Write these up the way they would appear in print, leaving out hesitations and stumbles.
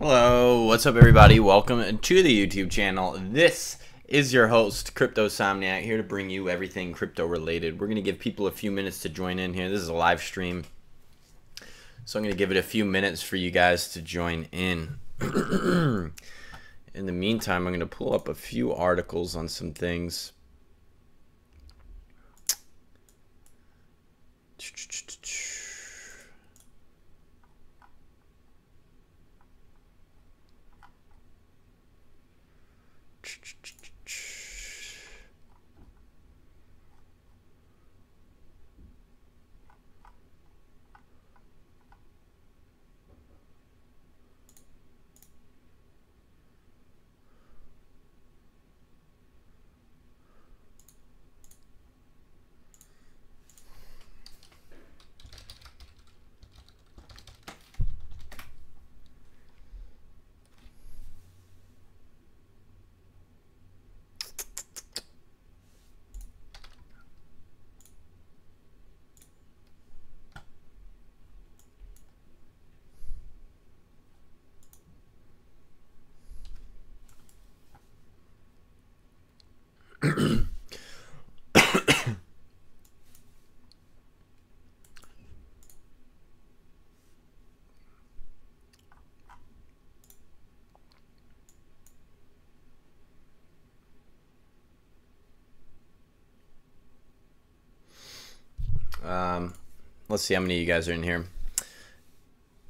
Hello, what's up everybody? Welcome to the YouTube channel. This is your host, CryptoSomniac, here to bring you everything crypto related. We're going to give people a few minutes to join in here. This is a live stream, so I'm going to give it a few minutes for you guys to join in. In the meantime, I'm going to pull up a few articles on some things. Let's see how many of you guys are in here.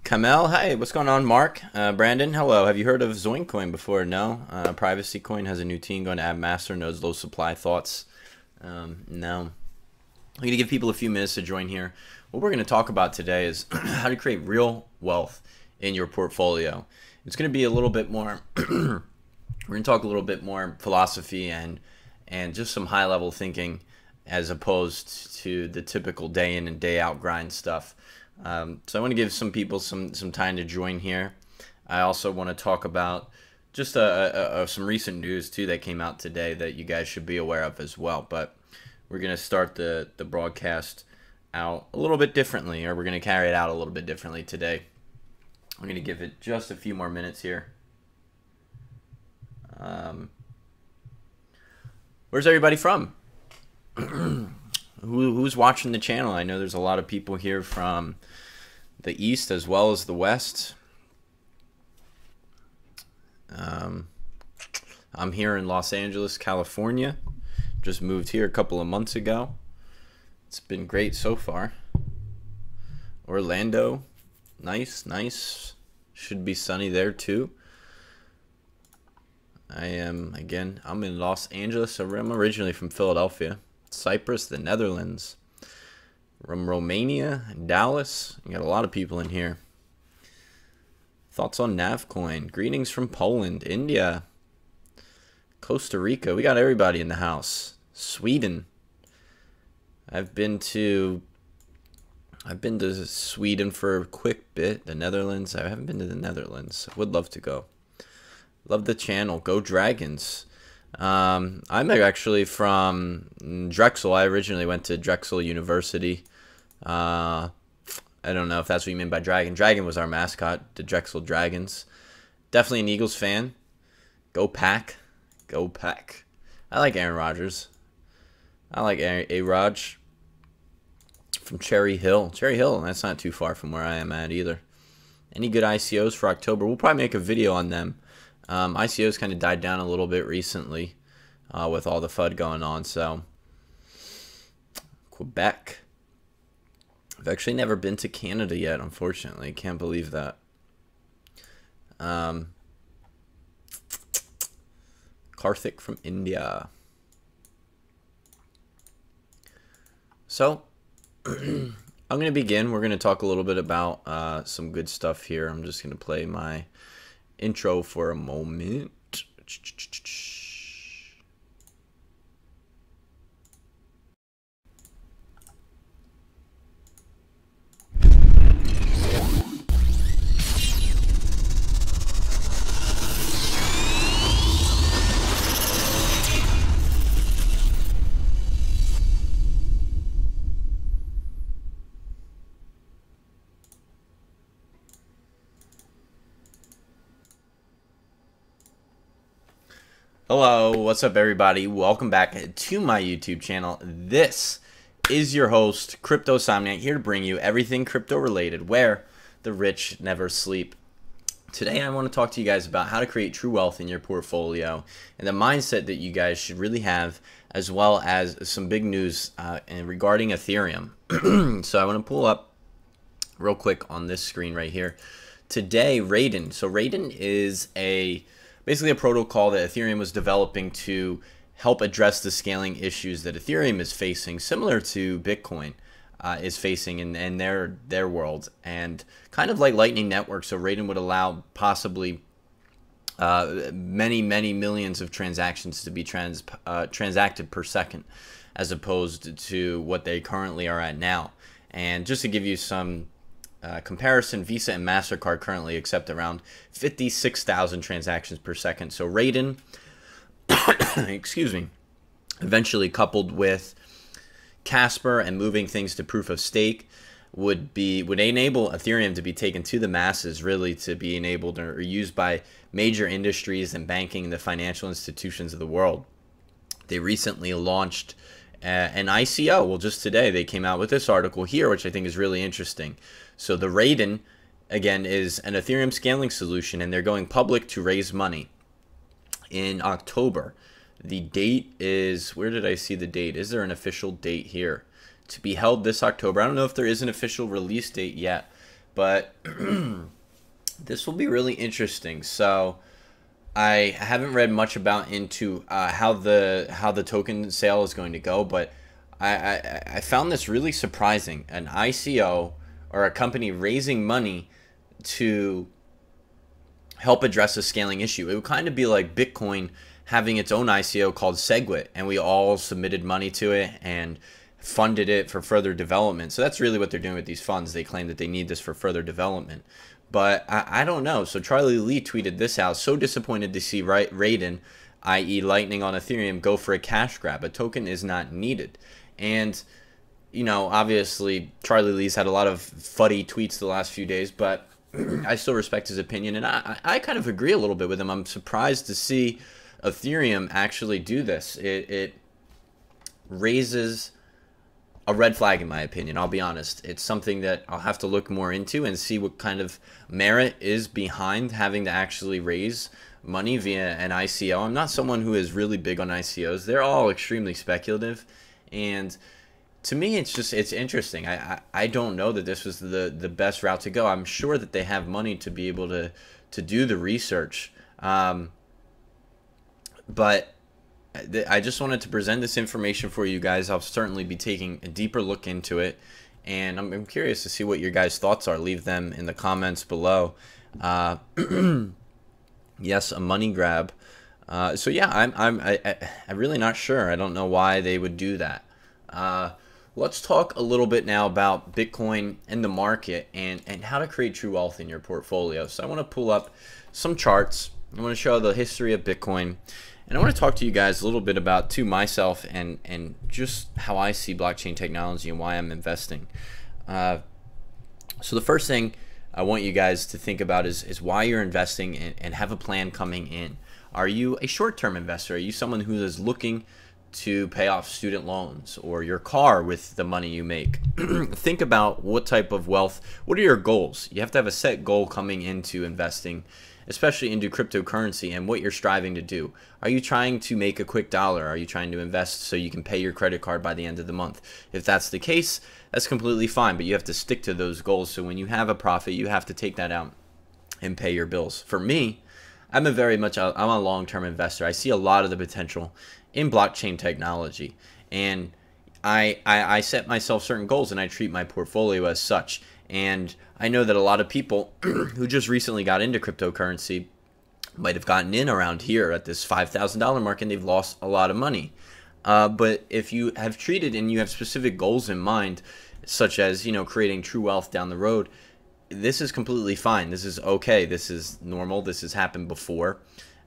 Kamel, hi, what's going on? Mark, Brandon, hello. Have you heard of Zoink Coin before? No. Privacy Coin has a new team going to add master nodes, low supply. Thoughts? No. I'm going to give people a few minutes to join here. What we're going to talk about today is how to create real wealth in your portfolio. It's going to be a little bit more, we're going to talk a little bit more philosophy and just some high level thinking, as opposed to the typical day in and day out grind stuff. So I want to give some people some time to join here. I also want to talk about just some recent news too that came out today that you guys should be aware of as well. But we're going to start the broadcast out a little bit differently, or we're going to carry it out a little bit differently today. I'm going to give it just a few more minutes here. Where's everybody from? Who's watching the channel? I know there's a lot of people here from the east as well as the west. I'm here in Los Angeles, California. Just moved here a couple of months ago. It's been great so far. Orlando, nice. Should be sunny there too. I'm in Los Angeles. I'm originally from Philadelphia. Cyprus, the Netherlands, from Romania, Dallas. You got a lot of people in here. Thoughts on Navcoin? Greetings from Poland, India, Costa Rica. We got everybody in the house. Sweden. I've been to Sweden for a quick bit. The Netherlands. I haven't been to the Netherlands. I would love to go. Love the channel. Go Dragons. I'm actually from Drexel. I originally went to Drexel University. I don't know if that's what you mean by Dragon. Dragon was our mascot, the Drexel Dragons. Definitely an Eagles fan. Go Pack. Go Pack. I like Aaron Rodgers. I like A-Raj from Cherry Hill. Cherry Hill, that's not too far from where I am at either. Any good ICOs for October? We'll probably make a video on them. ICOs kind of died down a little bit recently with all the FUD going on. So Quebec. I've actually never been to Canada yet, unfortunately. Can't believe that. Karthik from India. So I'm going to begin. We're going to talk a little bit about some good stuff here. I'm just going to play my intro for a moment. Hello, what's up everybody? Welcome back to my YouTube channel. This is your host, Crypto Somniac, here to bring you everything crypto related, where the rich never sleep. Today I want to talk to you guys about how to create true wealth in your portfolio and the mindset that you guys should really have, as well as some big news regarding Ethereum. So I want to pull up real quick on this screen right here. Today, Raiden. So Raiden is basically a protocol that Ethereum was developing to help address the scaling issues that Ethereum is facing, similar to Bitcoin is facing in their world, and kind of like Lightning Network. So Raiden would allow possibly many millions of transactions to be transacted per second, as opposed to what they currently are at now. And just to give you some comparison, Visa and MasterCard currently accept around 56,000 transactions per second. So Raiden, excuse me, eventually coupled with Casper and moving things to proof of stake would enable Ethereum to be taken to the masses, really to be enabled or used by major industries and banking and the financial institutions of the world. They recently launched an ICO. Well, just today they came out with this article here, which I think is really interesting. So the Raiden, again, is an Ethereum scaling solution, and they're going public to raise money in October. The date is, where did I see the date? Is there an official date here? To be held this October. I don't know if there is an official release date yet, but this will be really interesting. So I haven't read much into how the token sale is going to go, but I found this really surprising. An ICO, or a company raising money to help address a scaling issue. It would kind of be like Bitcoin having its own ICO called SegWit, and we all submitted money to it and funded it for further development. So that's really what they're doing with these funds. They claim that they need this for further development. But I don't know. So Charlie Lee tweeted this out. So disappointed to see Raiden, i.e. Lightning on Ethereum, go for a cash grab. A token is not needed. And, you know, obviously Charlie Lee's had a lot of fuddy tweets the last few days, but I still respect his opinion. And I kind of agree a little bit with him. I'm surprised to see Ethereum actually do this. It raises a red flag, in my opinion. I'll be honest. It's something that I'll have to look more into and see what kind of merit is behind having to actually raise money via an ICO. I'm not someone who is really big on ICOs. They're all extremely speculative, and to me it's interesting. I don't know that this was the best route to go. I'm sure that they have money to be able to do the research, but I just wanted to present this information for you guys. I'll certainly be taking a deeper look into it, and I'm curious to see what your guys' thoughts are. Leave them in the comments below. Yes, a money grab. So yeah, I'm really not sure. I don't know why they would do that. Let's talk a little bit now about Bitcoin and the market and how to create true wealth in your portfolio. So I want to pull up some charts. I want to show the history of Bitcoin. And I want to talk to you guys a little bit about myself and just how I see blockchain technology and why I'm investing. So the first thing I want you guys to think about is why you're investing and have a plan coming in. Are you a short-term investor? Are you someone who is looking to pay off student loans or your car with the money you make? Think about what type of wealth, what are your goals? You have to have a set goal coming into investing, especially into cryptocurrency, and what you're striving to do. Are you trying to make a quick dollar? Are you trying to invest so you can pay your credit card by the end of the month? If that's the case, that's completely fine, but you have to stick to those goals. So when you have a profit, you have to take that out and pay your bills. For me, I'm a long-term investor. I see a lot of the potential in blockchain technology, and I set myself certain goals, and I treat my portfolio as such. And I know that a lot of people who just recently got into cryptocurrency might have gotten in around here at this $5,000 mark, and they've lost a lot of money. But if you have treated and you have specific goals in mind, such as, you know, creating true wealth down the road, this is completely fine. This is okay. This is normal. This has happened before.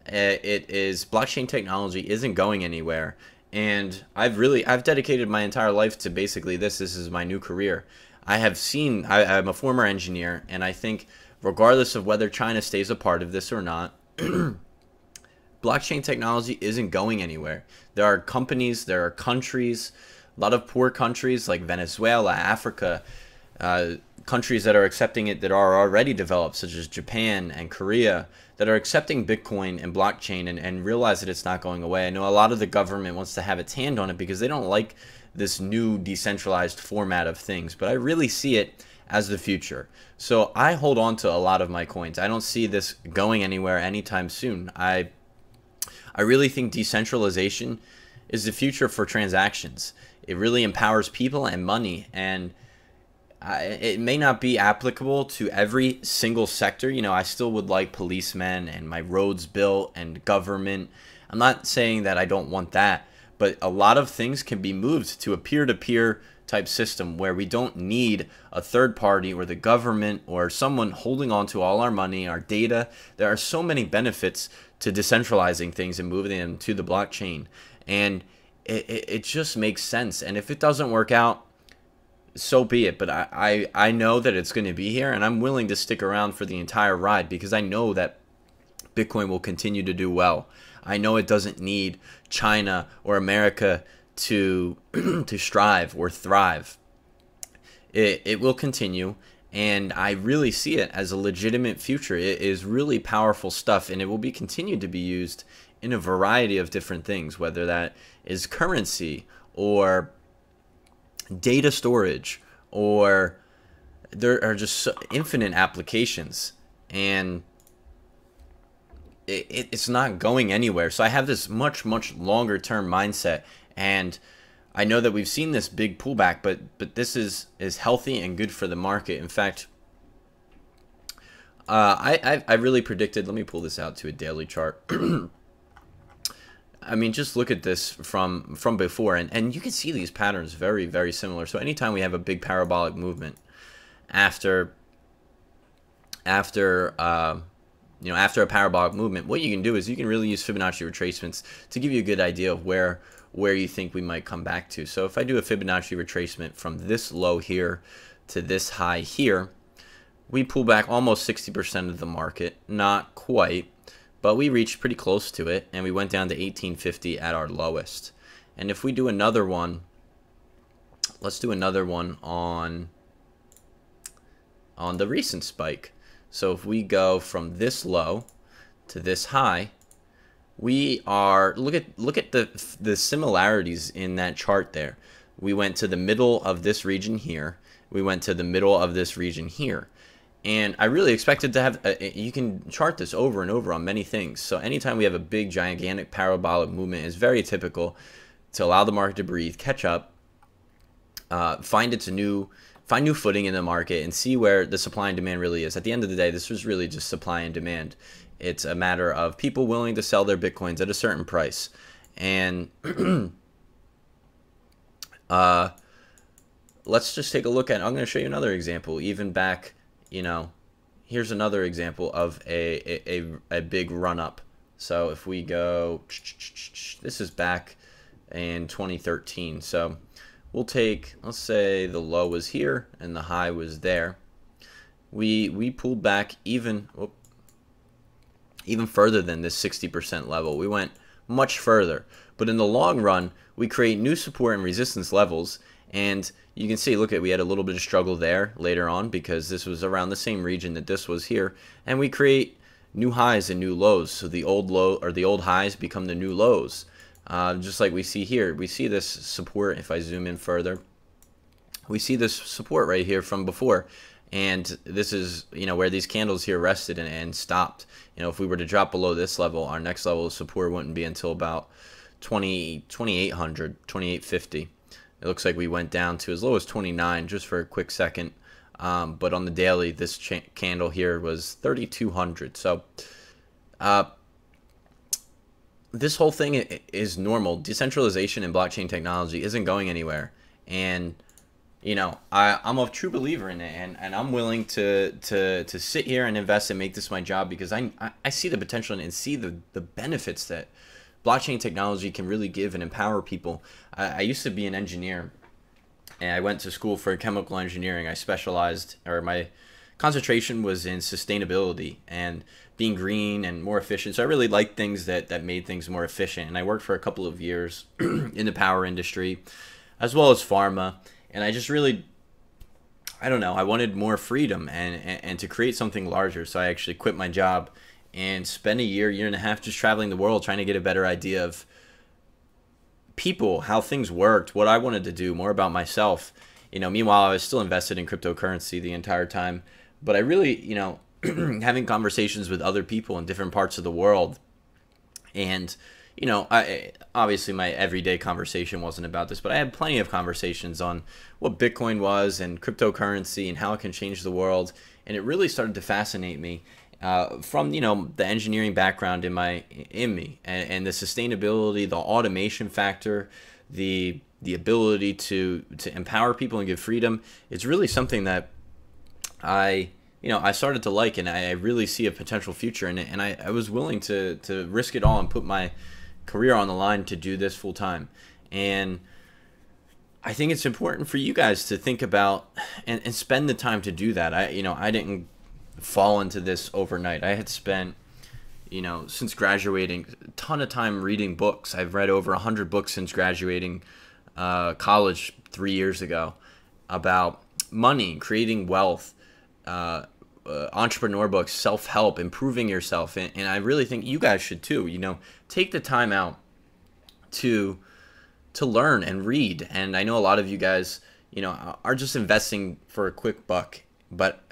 Blockchain technology isn't going anywhere. And I've dedicated my entire life to basically this. This is my new career. I'm a former engineer, and I think regardless of whether China stays a part of this or not, blockchain technology isn't going anywhere. There are companies, there are countries, a lot of poor countries like Venezuela, Africa, countries that are accepting it that are already developed, such as Japan and Korea, that are accepting Bitcoin and blockchain and realize that it's not going away. I know a lot of the government wants to have its hand on it because they don't like this new decentralized format of things, but I really see it as the future. So I hold on to a lot of my coins. I don't see this going anywhere anytime soon. I really think decentralization is the future for transactions. It really empowers people and money, and it may not be applicable to every single sector. You know, I still would like policemen and my roads built and government. I'm not saying that I don't want that, but a lot of things can be moved to a peer-to-peer type system where we don't need a third party or the government or someone holding on to all our money, our data. There are so many benefits to decentralizing things and moving them to the blockchain, and it just makes sense. And if it doesn't work out, so be it. But I know that it's going to be here, and I'm willing to stick around for the entire ride because I know that Bitcoin will continue to do well. I know it doesn't need China or America to to strive or thrive. It will continue, and I really see it as a legitimate future. It is really powerful stuff, and it will be continued to be used in a variety of different things, whether that is currency or data storage, or there are just infinite applications, and it's not going anywhere. So I have this much longer term mindset, and I know that we've seen this big pullback, but this is healthy and good for the market. In fact, I really predicted, let me pull this out to a daily chart. I mean, just look at this from before, and you can see these patterns very similar. So anytime we have a big parabolic movement after a parabolic movement, what you can do is you can really use Fibonacci retracements to give you a good idea of where you think we might come back to. So if I do a Fibonacci retracement from this low here to this high here, we pull back almost 60% of the market, not quite, but we reached pretty close to it, and we went down to 1850 at our lowest. And if we do another one, let's do another one on the recent spike. So if we go from this low to this high, we are, look at the similarities in that chart there. We went to the middle of this region here. We went to the middle of this region here. And I really expected to have, you can chart this over and over on many things. So anytime we have a big, gigantic parabolic movement, it's very typical to allow the market to breathe, catch up, find new footing in the market, and see where the supply and demand really is. At the end of the day, this was really just supply and demand. It's a matter of people willing to sell their Bitcoins at a certain price. And let's just take a look at, I'm going to show you another example, even back, you know, here's another example of a big run up. So if we go, this is back in 2013. So we'll take, let's say the low was here and the high was there. We pulled back even further than this 60% level. We went much further. But in the long run, we create new support and resistance levels. And you can see, look at, we had a little bit of struggle there later on because this was around the same region that this was here. And we create new highs and new lows. So the old low or the old highs become the new lows. Just like we see here. We see this support, if I zoom in further. We see this support right here from before. And this is, you know, where these candles here rested and stopped. You know, if we were to drop below this level, our next level of support wouldn't be until about 2800, 2850. It looks like we went down to as low as 29 just for a quick second. But on the daily, this candle here was 3200. So this whole thing is normal. Decentralization and blockchain technology isn't going anywhere. And you know, I'm a true believer in it, and I'm willing to sit here and invest and make this my job because I see the potential in it and see the benefits that blockchain technology can really give and empower people. I used to be an engineer, and I went to school for chemical engineering. I specialized, or my concentration was in sustainability and being green and more efficient. So I really liked things that made things more efficient. And I worked for a couple of years in the power industry as well as pharma. And I just really, I don't know, I wanted more freedom and to create something larger. So I actually quit my job and spent a year and a half just traveling the world trying to get a better idea of people, how things worked, what I wanted to do, more about myself. Meanwhile, I was still invested in cryptocurrency the entire time. But I really, having conversations with other people in different parts of the world. And, I obviously my everyday conversation wasn't about this, but I had plenty of conversations on what Bitcoin was and cryptocurrency and how it can change the world. And it really started to fascinate me from, the engineering background in me and the sustainability, the automation factor, the ability to empower people and give freedom. It's really something that I started to like, and I really see a potential future in it. And I was willing to risk it all and put my career on the line to do this full time. And I think it's important for you guys to think about and spend the time to do that. I didn't fall into this overnight. I had spent, since graduating, a ton of time reading books. I've read over 100 books since graduating college 3 years ago about money, creating wealth, entrepreneur books, self-help, improving yourself. And I really think you guys should too. Take the time out to learn and read. And I know a lot of you guys, are just investing for a quick buck. But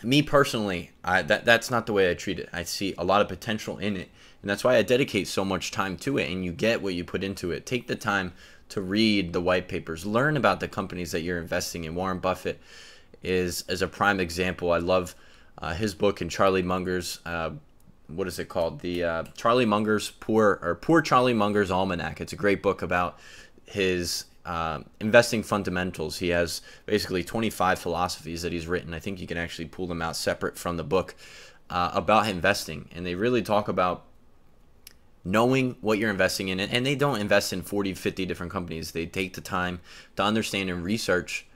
me personally, that's not the way I treat it. I see a lot of potential in it. And that's why I dedicate so much time to it. And you get what you put into it. Take the time to read the white papers. Learn about the companies that you're investing in. Warren Buffett is a prime example. I love his book and Charlie Munger's, what is it called? The Charlie Munger's Poor Charlie Munger's Almanac. It's a great book about his investing fundamentals. He has basically 25 philosophies that he's written. I think you can actually pull them out separate from the book about investing. And they really talk about knowing what you're investing in. And they don't invest in 40, 50 different companies. They take the time to understand and research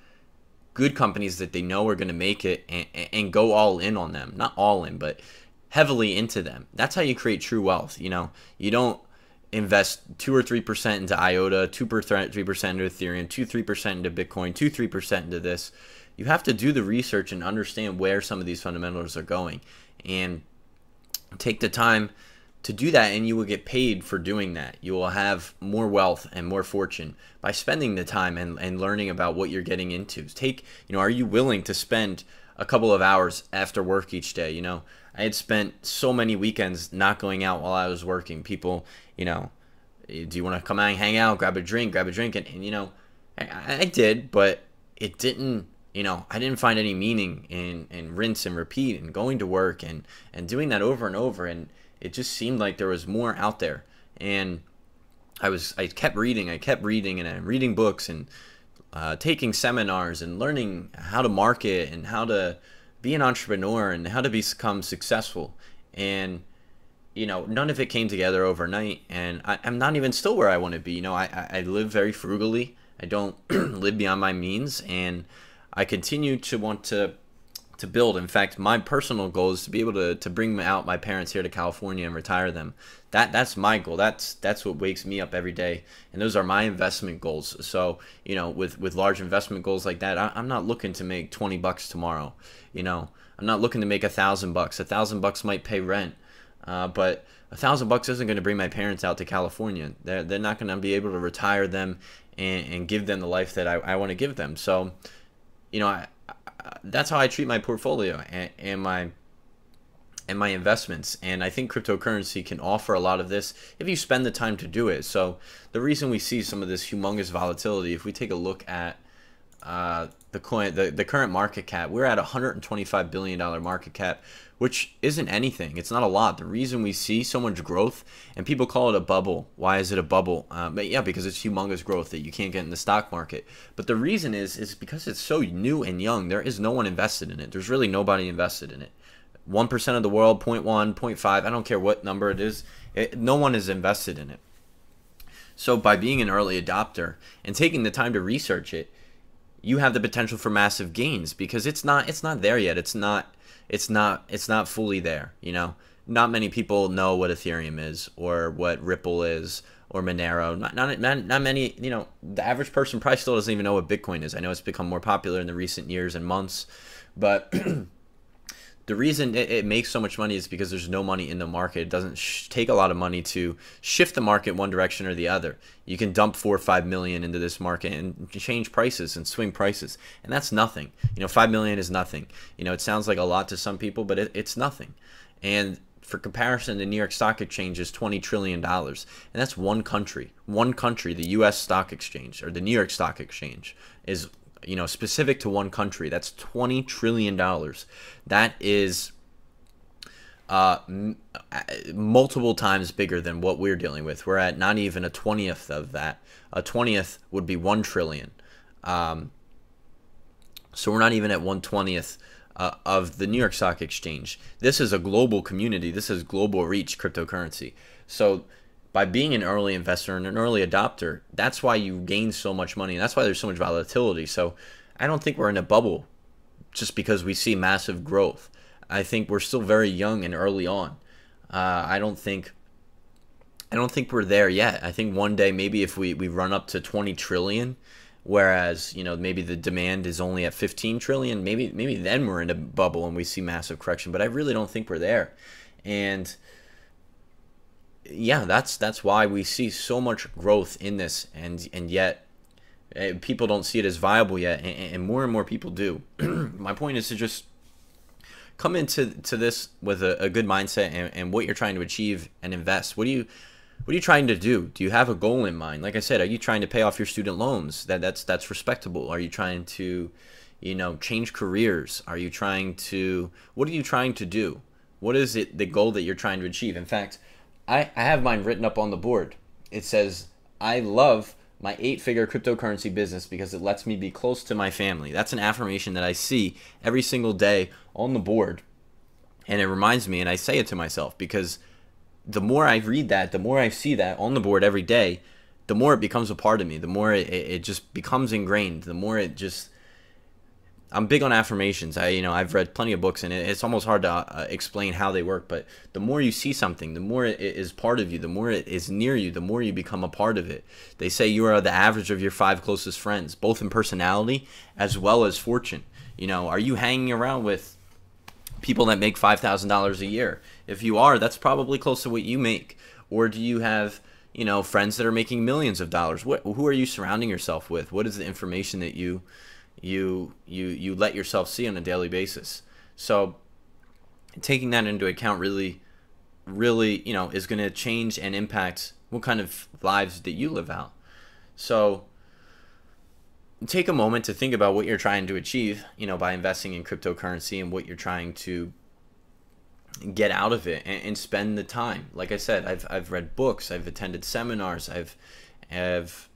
good companies that they know are going to make it and go all in on them. Not all in, but heavily into them. That's how you create true wealth. You don't invest 2 or 3% into IOTA, 2 or 3% into Ethereum, 2-3% into Bitcoin, 2-3% into this. You have to do the research and understand where some of these fundamentals are going, and take the time to do that, and you will get paid for doing that. You will have more wealth and more fortune by spending the time and learning about what you're getting into. Are you willing to spend a couple of hours after work each day? I had spent so many weekends not going out while I was working. People, do you want to come out and hang out, grab a drink, and I did, but it didn't, I didn't find any meaning in rinse and repeat and going to work and doing that over and over. And it just seemed like there was more out there. And I kept reading, and I'm reading books and taking seminars and learning how to market and how to be an entrepreneur and how to become successful. And none of it came together overnight, and I'm not even still where I want to be. I live very frugally. I don't live beyond my means, and I continue to want to build. In fact, my personal goal is to be able to bring out my parents here to California and retire them. That's my goal. That's what wakes me up every day, and those are my investment goals. So with large investment goals like that, I'm not looking to make $20 tomorrow. I'm not looking to make $1,000. $1,000 might pay rent, but $1,000 isn't going to bring my parents out to California. They're not going to be able to retire them and give them the life that I want to give them. So that's how I treat my portfolio and my investments. And I think cryptocurrency can offer a lot of this if you spend the time to do it. So the reason we see some of this humongous volatility, if we take a look at the current market cap, we're at $125 billion market cap, which isn't anything. It's not a lot. The reason we see so much growth, and people call it a bubble. Why is it a bubble? But yeah, because it's humongous growth that you can't get in the stock market. But the reason is because it's so new and young. There is no one invested in it. There's really nobody invested in it. 1% of the world, 0.1, 0.5, I don't care what number it is. No one is invested in it. So by being an early adopter and taking the time to research it, you have the potential for massive gains, because it's not there yet. It's not fully there, you know. Not many people know what Ethereum is, or what Ripple is, or Monero. Not many, you know, the average person probably still doesn't even know what Bitcoin is. I know it's become more popular in the recent years and months, but the reason it makes so much money is because there's no money in the market. It doesn't take a lot of money to shift the market one direction or the other. You can dump 4 or 5 million into this market and change prices and swing prices, and that's nothing. You know, 5 million is nothing. You know, it sounds like a lot to some people, but it's nothing. And for comparison, the New York Stock Exchange is $20 trillion, and that's one country. One country, the U.S. Stock Exchange, or the New York Stock Exchange, is, you know, specific to one country. That's $20 trillion. That is multiple times bigger than what we're dealing with. We're at not even a 20th of that. A 20th would be 1 trillion. So we're not even at 1/20th of the New York Stock Exchange. This is a global community. This is global reach cryptocurrency. So by being an early investor and an early adopter, that's why you gain so much money, and that's why there's so much volatility. So I don't think we're in a bubble just because we see massive growth. I think we're still very young and early on. I don't think we're there yet. I think one day, maybe if we run up to 20 trillion, whereas, you know, maybe the demand is only at 15 trillion, maybe then we're in a bubble and we see massive correction. But I really don't think we're there. And yeah, that's why we see so much growth in this, and yet people don't see it as viable yet, and more people do. My point is to just come into this with a good mindset and what you're trying to achieve, and invest. What are you trying to do? Do you have a goal in mind? Like I said, are you trying to pay off your student loans? That's respectable. Are you trying to, you know, change careers? What are you trying to do? What is it, the goal that you're trying to achieve? In fact, I have mine written up on the board. It says, I love my 8-figure cryptocurrency business because it lets me be close to my family. That's an affirmation that I see every single day on the board. And it reminds me, and I say it to myself, because the more I read that, the more I see that on the board every day, the more it becomes a part of me, the more it just becomes ingrained, the more it just... I'm big on affirmations. I've read plenty of books, and it's almost hard to explain how they work, but the more you see something, the more it is part of you, the more it is near you, the more you become a part of it. They say you are the average of your 5 closest friends, both in personality as well as fortune. You know, are you hanging around with people that make $5,000 a year? If you are, that's probably close to what you make. Or do you have, you know, friends that are making millions of dollars? Who are you surrounding yourself with? What is the information that you let yourself see on a daily basis? So taking that into account really, you know, is going to change and impact what kind of lives that you live out. So take a moment to think about what you're trying to achieve, you know, by investing in cryptocurrency, and what you're trying to get out of it, and spend the time. Like I said, I've read books, I've attended seminars, I've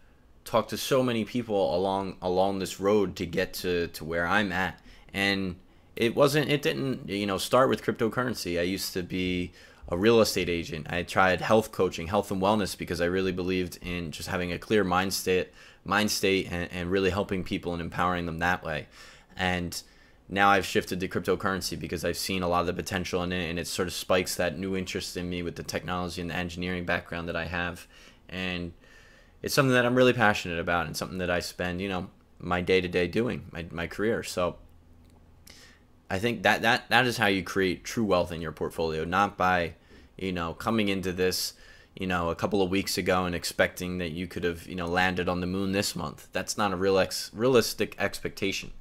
talked to so many people along this road to get to where I'm at. And it didn't, you know, start with cryptocurrency. I used to be a real estate agent. I tried health coaching, health and wellness, because I really believed in just having a clear mind state and really helping people and empowering them that way. And now I've shifted to cryptocurrency because I've seen a lot of the potential in it, and it sort of spikes that new interest in me with the technology and the engineering background that I have. And it's something that I'm really passionate about, and something that I spend, you know, my day-to-day doing, my career. So I think that is how you create true wealth in your portfolio, not by, you know, coming into this, you know, a couple of weeks ago and expecting that you could have, you know, landed on the moon this month. That's not a realistic expectation.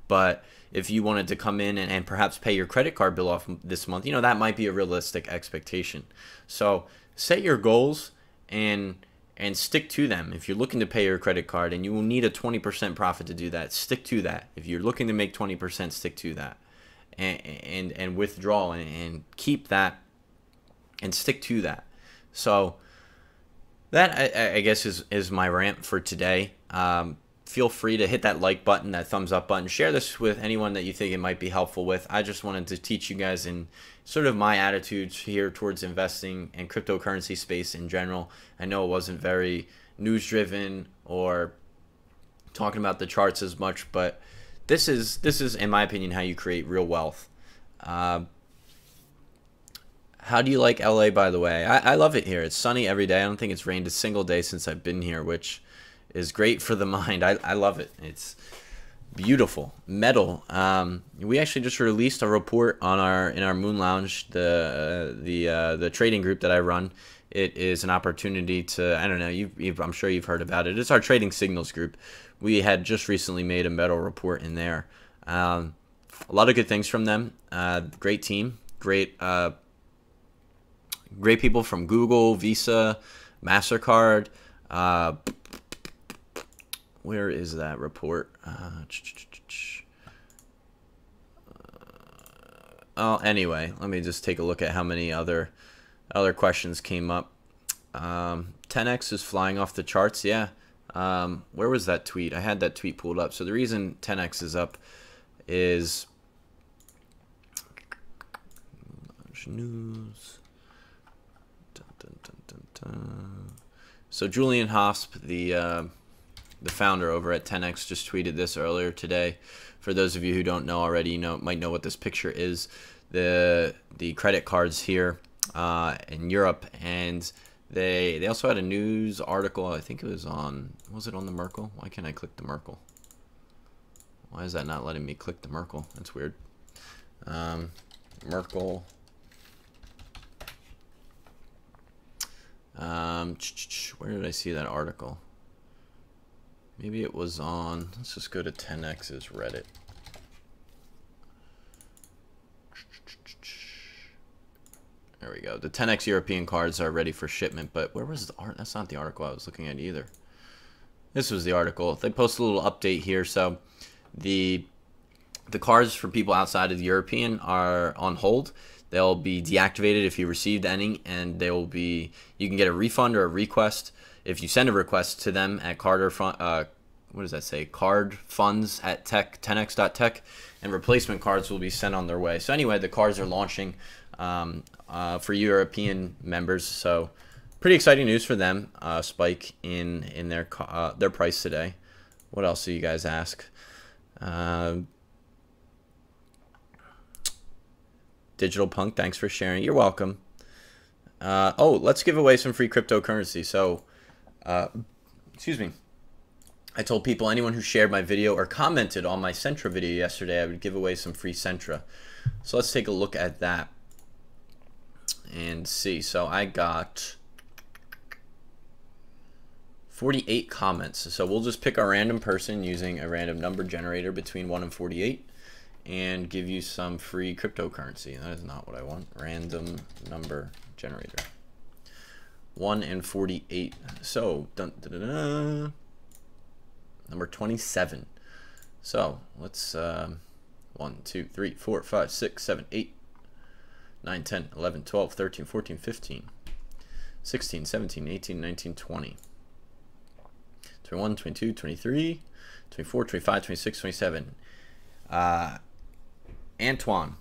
But if you wanted to come in and perhaps pay your credit card bill off this month, you know, that might be a realistic expectation. So set your goals and stick to them. If you're looking to pay your credit card and you will need a 20% profit to do that, stick to that. If you're looking to make 20%, stick to that. And withdraw and keep that and stick to that. So that, I guess, is my rant for today. Feel free to hit that like button, that thumbs up button. Share this with anyone that you think it might be helpful with. I just wanted to teach you guys in sort of my attitudes here towards investing and cryptocurrency space in general. I know it wasn't very news driven or talking about the charts as much, but this is in my opinion how you create real wealth. How do you like LA, by the way? I love it here. It's sunny every day. I don't think it's rained a single day since I've been here, which is great for the mind. I love it. It's beautiful. Metal. We actually just released a report on in our Moon Lounge, the trading group that I run. It is an opportunity to, I don't know, I'm sure you've heard about it. It's our trading signals group. We had just recently made a metal report in there. A lot of good things from them. Great team. Great people from Google, Visa, MasterCard. Where is that report? Anyway, let me just take a look at how many other questions came up. 10x is flying off the charts. Yeah. Where was that tweet? I had that tweet pulled up. So the reason 10x is up is news. So Julian Hosp, the founder over at 10x, just tweeted this earlier today. For those of you who don't know already, might know what this picture is. The credit cards here in Europe, and they also had a news article. I think it was on the Merkle? Why can't I click the Merkle? Why is that not letting me click the Merkle? That's weird. Merkle. Where did I see that article? Maybe it was on, let's just go to 10x's Reddit. There we go. The 10x European cards are ready for shipment, but where was the art? That's not the article I was looking at either. This was the article. They posted a little update here. So the cards for people outside of the European are on hold. They'll be deactivated if you received any, and you can get a refund or a request if you send a request to them at what does that say? Card funds at 10x.tech, and replacement cards will be sent on their way. So anyway, the cards are launching for European members. So pretty exciting news for them. Spike in their price today. What else do you guys ask? Digital Punk, thanks for sharing. You're welcome. Let's give away some free cryptocurrency. So, excuse me. I told people, anyone who shared my video or commented on my Centra video yesterday, I would give away some free Centra. So let's take a look at that and see. So I got 48 comments. So we'll just pick a random person using a random number generator between 1 and 48 and give you some free cryptocurrency. That is not what I want. Random number generator. 1 and 48. So, number 27. So, let's 1, 2, 3, 4, 5, 6, 7, 8, 9, 10, 11, 12, 13, 14, 15, 16, 17, 18, 19, 20, 21, 22, 23, 24, 25, 26, 27. Antoine,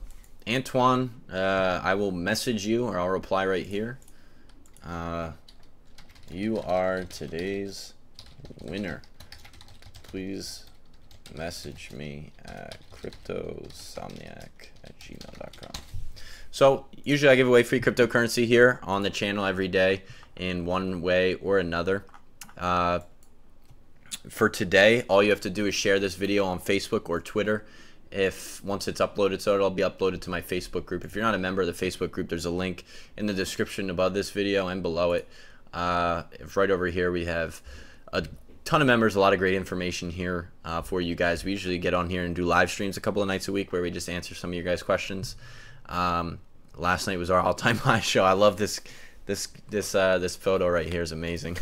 I will message you, or I'll reply right here. You are today's winner. Please message me at cryptosomniac@gmail.com. So usually I give away free cryptocurrency here on the channel every day in one way or another. For today, all you have to do is share this video on Facebook or Twitter. Once it's uploaded, so it'll be uploaded to my Facebook group. If you're not a member of the Facebook group, there's a link in the description above this video and below it. Right over here, we have a ton of members, a lot of great information here for you guys. We usually get on here and do live streams a couple of nights a week where we just answer some of your guys' questions. Last night was our all-time high show. I love this photo right here is amazing.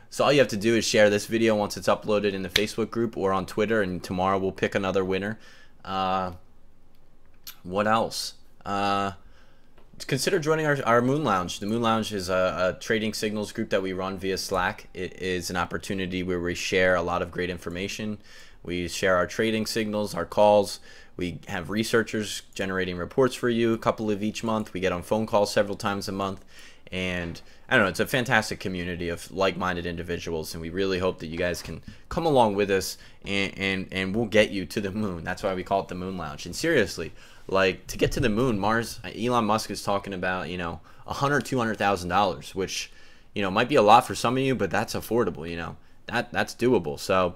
So all you have to do is share this video once it's uploaded in the Facebook group or on Twitter, and tomorrow we'll pick another winner. What else? Consider joining our Moon Lounge. The Moon Lounge is a trading signals group that we run via Slack. It is an opportunity where we share a lot of great information. We share our trading signals, our calls. We have researchers generating reports for you, a couple of each month. We get on phone calls several times a month. And I don't know, it's a fantastic community of like-minded individuals, and we really hope that you guys can come along with us, and we'll get you to the moon. That's why we call it the Moon Lounge. And seriously, like, to get to the moon, Mars, Elon Musk is talking about, you know, $100,000-$200,000, which, you know, might be a lot for some of you, but that's affordable. You know, that's doable. So,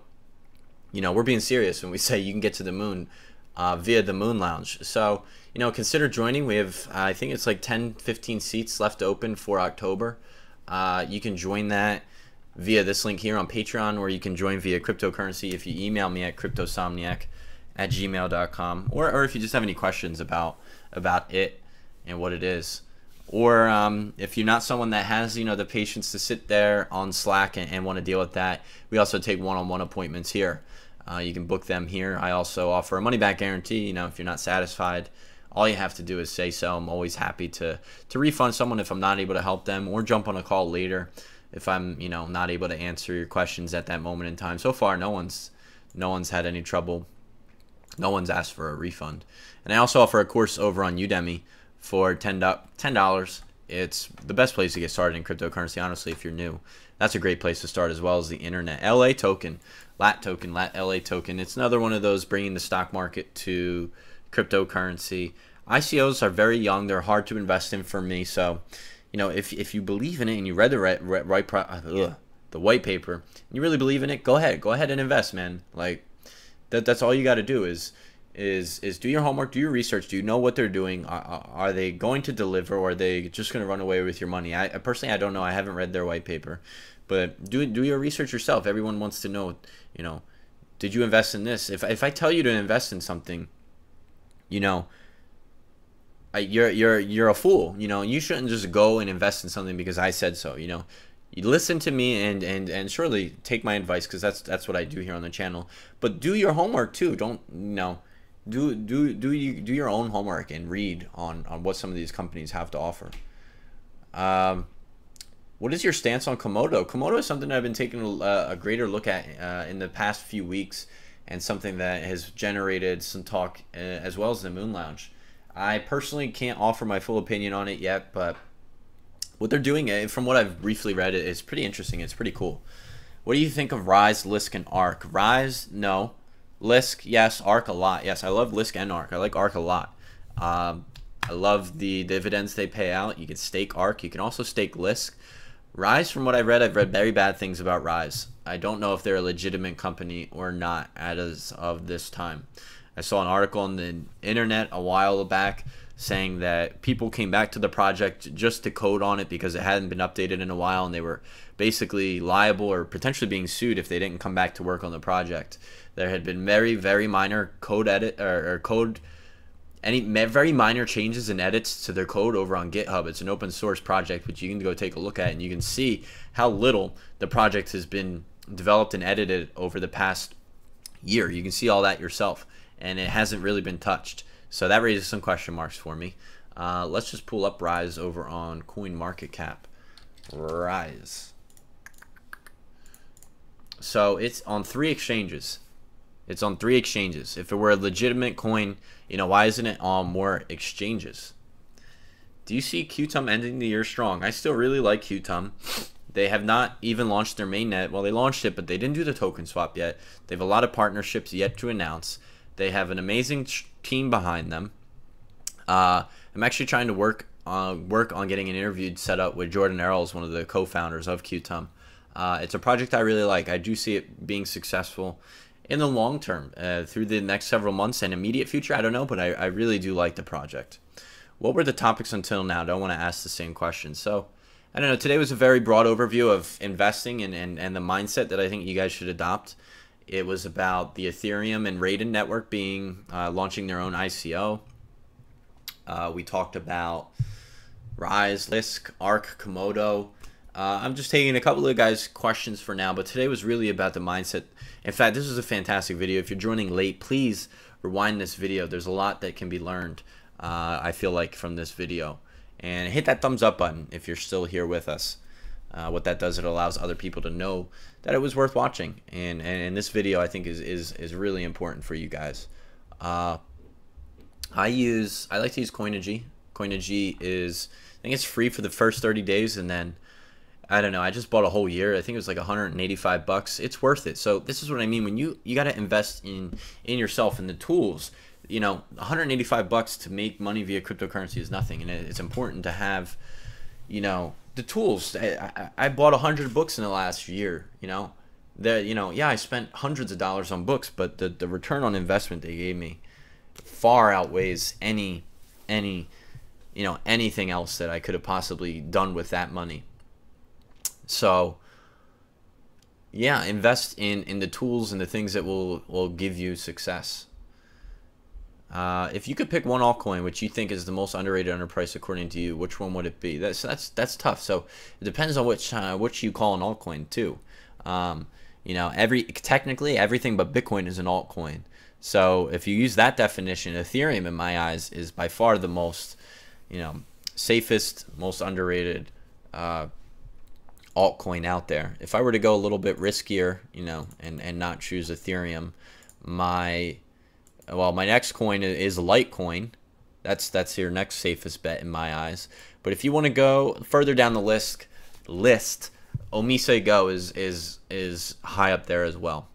you know, we're being serious when we say you can get to the moon via the Moon Lounge. So, you know, consider joining. We have, I think it's like 10-15 seats left open for October. You can join that via this link here on Patreon, or you can join via cryptocurrency if you email me at cryptosomniac@gmail.com, or if you just have any questions about it and what it is. Or if you're not someone that has, you know, the patience to sit there on Slack and want to deal with that, we also take one-on-one appointments here. You can book them here. I also offer a money-back guarantee. You know, if you're not satisfied, all you have to do is say so. I'm always happy to refund someone if I'm not able to help them, or jump on a call later if I'm, you know, not able to answer your questions at that moment in time. So far, no one's had any trouble. No one's asked for a refund. And I also offer a course over on Udemy for $10. It's the best place to get started in cryptocurrency, honestly, if you're new. That's a great place to start, as well as the internet. LA token, LAT LA token. It's another one of those bringing the stock market to cryptocurrency. ICOs are very young. They're hard to invest in for me. So, you know, if you believe in it and you read the white paper, and you really believe in it, go ahead and invest, man. Like, that's all you got to do is do your homework, do your research. Do you know what they're doing? Are they going to deliver, or are they just going to run away with your money? I personally, I don't know. I haven't read their white paper, but do your research yourself. Everyone wants to know, you know, did you invest in this? If I tell you to invest in something, you know, you're a fool. You know, you shouldn't just go and invest in something because I said so. You know, you listen to me and surely take my advice, because that's what I do here on the channel. But do your homework too. Don't, you know, do your own homework and read on what some of these companies have to offer. What is your stance on Komodo? Komodo is something that I've been taking a greater look at in the past few weeks, and something that has generated some talk as well as the Moon Lounge. I personally can't offer my full opinion on it yet, but what they're doing, from what I've briefly read, it's pretty interesting. It's pretty cool. What do you think of Rise, Lisk, and Arc? Rise, no. Lisk, yes. Arc, a lot. Yes, I love Lisk and Arc. I like Arc a lot. I love the dividends they pay out. You can stake Arc. You can also stake Lisk. Rise, from what I've read very bad things about Rise. I don't know if they're a legitimate company or not as of this time. I saw an article on the internet a while back saying that people came back to the project just to code on it because it hadn't been updated in a while, and they were basically liable or potentially being sued if they didn't come back to work on the project. There had been very minor code edit very minor changes and edits to their code over on GitHub. It's an open source project which you can go take a look at, and you can see how little the project has been developed and edited over the past year. You can see all that yourself, and it hasn't really been touched. So that raises some question marks for me. Let's just pull up Rise over on CoinMarketCap. Rise. So it's on 3 exchanges. It's on 3 exchanges. If it were a legitimate coin, you know, why isn't it on more exchanges? Do you see QTUM ending the year strong? I still really like QTUM. They have not even launched their mainnet. Well, they launched it, but they didn't do the token swap yet. They have a lot of partnerships yet to announce. They have an amazing team behind them. I'm actually trying to work on getting an interview set up with Jordan Earls, one of the co-founders of QTUM. It's a project I really like. I do see it being successful in the long term, through the next several months and immediate future. I don't know, but I really do like the project. What were the topics until now? I don't want to ask the same question. So, I don't know. Today was a very broad overview of investing and the mindset that I think you guys should adopt. It was about the Ethereum and Raiden network being launching their own ICO. We talked about Rise, Lisk, Arc, Komodo. I'm just taking a couple of guys' questions for now, but today was really about the mindset. In fact, this was a fantastic video. If you're joining late, please rewind this video. There's a lot that can be learned, I feel like, from this video. And hit that thumbs up button if you're still here with us. What that does, it allows other people to know that it was worth watching. And this video, I think, is really important for you guys. I like to use Coinigy. Coinigy is, I think it's free for the first 30 days, and then I don't know. I just bought a whole year. I think it was like 185 bucks. It's worth it. So this is what I mean when you got to invest in yourself and the tools. 185 bucks to make money via cryptocurrency is nothing, and it's important to have, the tools. I bought 100 books in the last year. Yeah, I spent hundreds of dollars on books, but the return on investment they gave me far outweighs anything else that I could have possibly done with that money. So yeah, invest in the tools and the things that will give you success. If you could pick one altcoin which you think is the most underrated, underpriced according to you, which one would it be? That's tough. So it depends on which you call an altcoin too. Technically everything but Bitcoin is an altcoin. So if you use that definition, Ethereum in my eyes is by far the most, safest, most underrated altcoin out there. If I were to go a little bit riskier, and not choose Ethereum, my next coin is Litecoin. That's your next safest bet in my eyes. But if you want to go further down the list, Omise Go is high up there as well.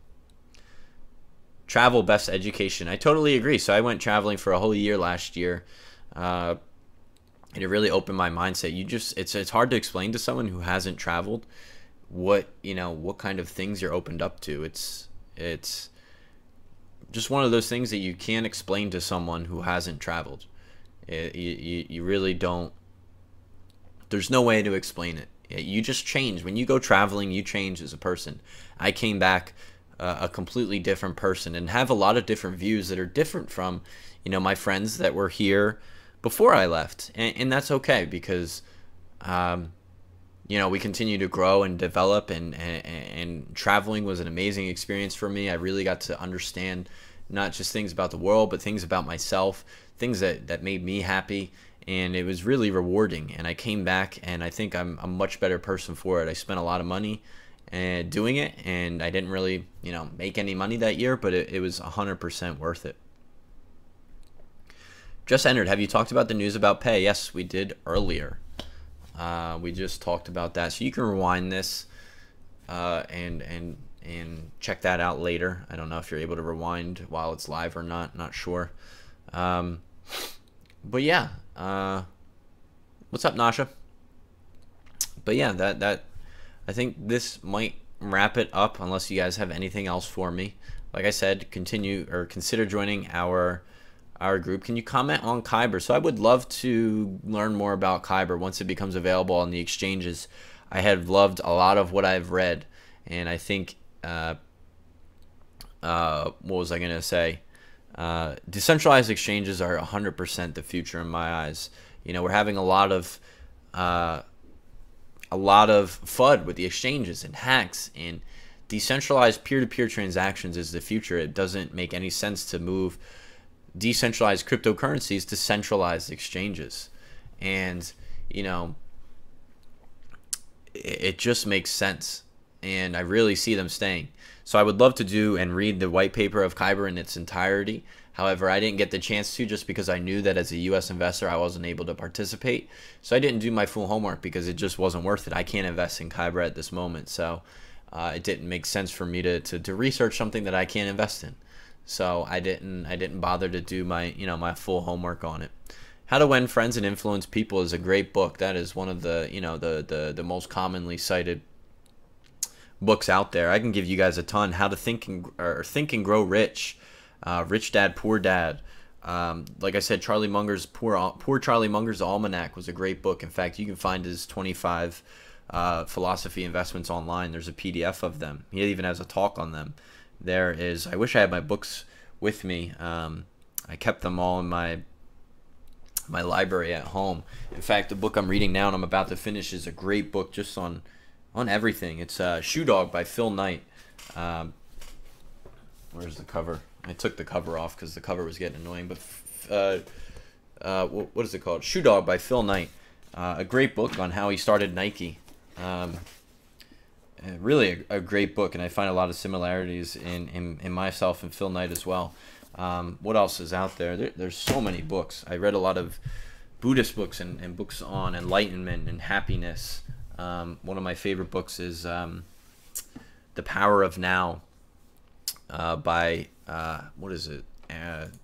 Travel, best education. I totally agree. So I went traveling for a whole year last year. And it really opened my mindset. It's hard to explain to someone who hasn't traveled what kind of things you're opened up to. It's just one of those things that you can't explain to someone who hasn't traveled. You really don't. There's no way to explain it. You just change. When you go traveling, you change as a person. I came back a completely different person and have a lot of different views that are different from, my friends that were here before I left. And that's okay because, we continue to grow and develop, and traveling was an amazing experience for me. I really got to understand not just things about the world, but things about myself, things that made me happy. And it was really rewarding. And I came back, and I think I'm a much better person for it. I spent a lot of money doing it, and I didn't really, make any money that year, but it was 100% worth it. Just entered. Have you talked about the news about pay? Yes, we did earlier. We just talked about that. So you can rewind this and check that out later. I don't know if you're able to rewind while it's live or not. Not sure. But yeah. What's up, Nasha? But yeah, that I think this might wrap it up unless you guys have anything else for me. Like I said, consider joining our group. Can you comment on Kyber? So I would love to learn more about Kyber once it becomes available on the exchanges. I have loved a lot of what I've read, and I think what was I gonna say? Decentralized exchanges are 100% the future in my eyes. We're having a lot of FUD with the exchanges and hacks, and decentralized peer-to-peer transactions is the future. It doesn't make any sense to move decentralized cryptocurrencies to centralized exchanges, and it just makes sense, and I really see them staying. So I would love to do and read the white paper of Kyber in its entirety. However, I didn't get the chance to just because I knew that as a U.S. investor I wasn't able to participate. So I didn't do my full homework because it just wasn't worth it. I can't invest in Kyber at this moment, so it didn't make sense for me to research something that I can't invest in. So I didn't bother to do my my full homework on it. How to Win Friends and Influence People is a great book. That is one of the the most commonly cited books out there. I can give you guys a ton. How to Think and Grow Rich, Rich Dad Poor Dad. Like I said, Charlie Munger's Poor Charlie Munger's Almanac was a great book. In fact, you can find his 25 philosophy investments online. There's a PDF of them. He even has a talk on them. There is. I wish I had my books with me. I kept them all in my library at home. In fact, the book I'm reading now and I'm about to finish is a great book just on everything. It's Shoe Dog by Phil Knight. Where's the cover? I took the cover off because the cover was getting annoying. But what is it called? Shoe Dog by Phil Knight. A great book on how he started Nike. Really a great book, and I find a lot of similarities in myself and Phil Knight as well. What else is out there? There's so many books. I read a lot of Buddhist books and books on enlightenment and happiness. One of my favorite books is The Power of Now by, what is it?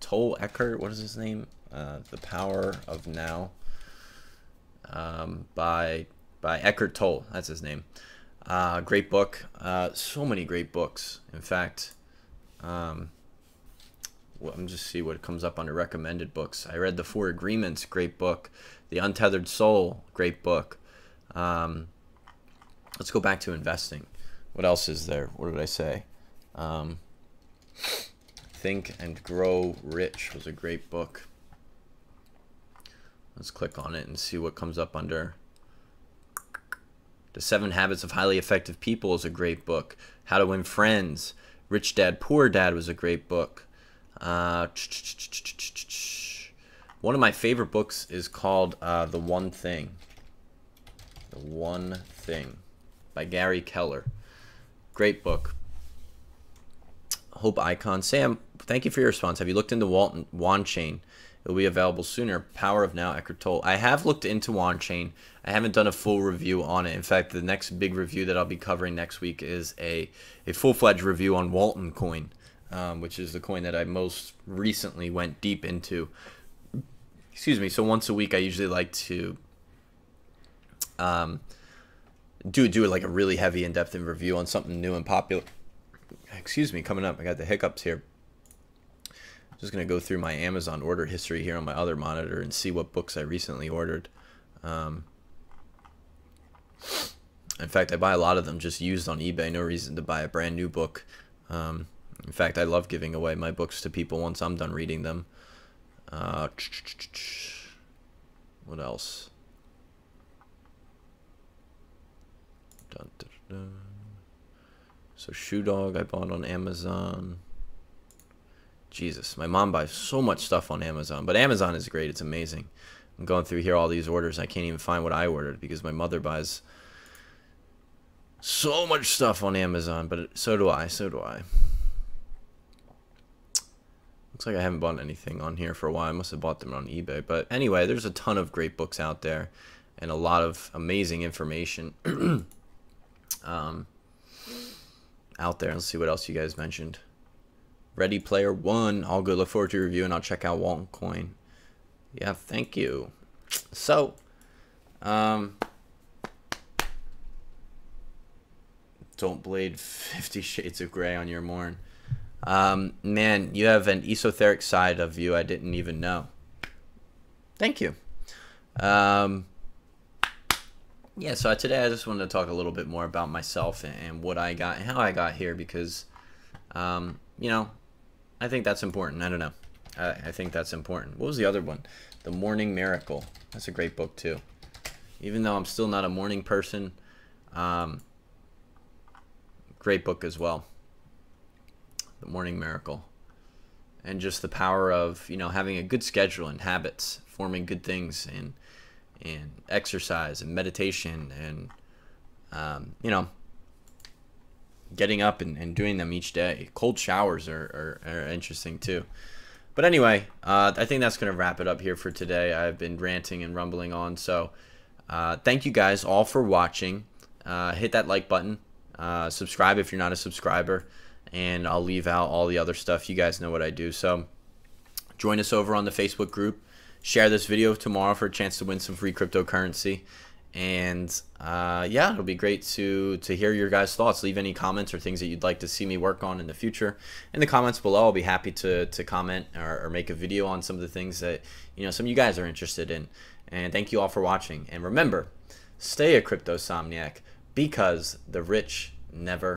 Toll Eckhart, what is his name? The Power of Now by Eckhart Tolle, that's his name. Great book. So many great books. In fact, well, I'm just see what comes up under recommended books. I read The Four Agreements, great book. The Untethered Soul, great book. Let's go back to investing. What else is there? What did I say? Think and Grow Rich was a great book. Let's click on it and see what comes up under. The 7 Habits of Highly Effective People is a great book. How to Win Friends. Rich Dad, Poor Dad was a great book. One of my favorite books is called The One Thing. The One Thing by Gary Keller. Great book. Hope Icon. Sam, thank you for your response. Have you looked into Wand Chain? It will be available sooner. Power of Now, Eckhart Tolle. I have looked into Wand Chain. I haven't done a full review on it. In fact, the next big review that I'll be covering next week is a full-fledged review on Walton Coin, which is the coin that I most recently went deep into. Excuse me. So once a week, I usually like to do like a really heavy, in-depth review on something new and popular. Excuse me, coming up. I got the hiccups here. Just going to go through my Amazon order history here on my other monitor and see what books I recently ordered. In fact, I buy a lot of them just used on eBay. No reason to buy a brand new book. In fact, I love giving away my books to people once I'm done reading them. What else? Dun, dun, dun. So Shoe Dog I bought on Amazon. Jesus, my mom buys so much stuff on Amazon, but Amazon is great. It's amazing. I'm going through here all these orders. I can't even find what I ordered because my mother buys so much stuff on Amazon, but so do I. So do I. Looks like I haven't bought anything on here for a while. I must have bought them on eBay. But anyway, there's a ton of great books out there and a lot of amazing information out there. Let's see what else you guys mentioned. Ready Player One, all good. Look forward to your review, and I'll check out Walton Coin. Yeah, thank you. So, don't blade 50 Shades of Gray on your morn. Man, you have an esoteric side of you I didn't even know. Thank you. Yeah, so today I just wanted to talk a little bit more about myself and what I got and how I got here because, you know, I think that's important. I don't know. I think that's important. What was the other one? The Morning Miracle. That's a great book, too. Even though I'm still not a morning person, great book as well. The Morning Miracle. And just the power of, you know, having a good schedule and habits, forming good things and exercise and meditation and, you know, getting up and doing them each day. Cold showers are interesting too. But anyway, I think that's going to wrap it up here for today. I've been ranting and rumbling on. So thank you guys all for watching. Hit that like button. Subscribe if you're not a subscriber. And I'll leave out all the other stuff. You guys know what I do. So join us over on the Facebook group. Share this video tomorrow for a chance to win some free cryptocurrency. And yeah, it'll be great to hear your guys' thoughts. Leave any comments or things that you'd like to see me work on in the future in the comments below. I'll be happy to comment or make a video on some of the things that, you know, some of you guys are interested in. And thank you all for watching. And remember, stay a crypto-somniac because the rich never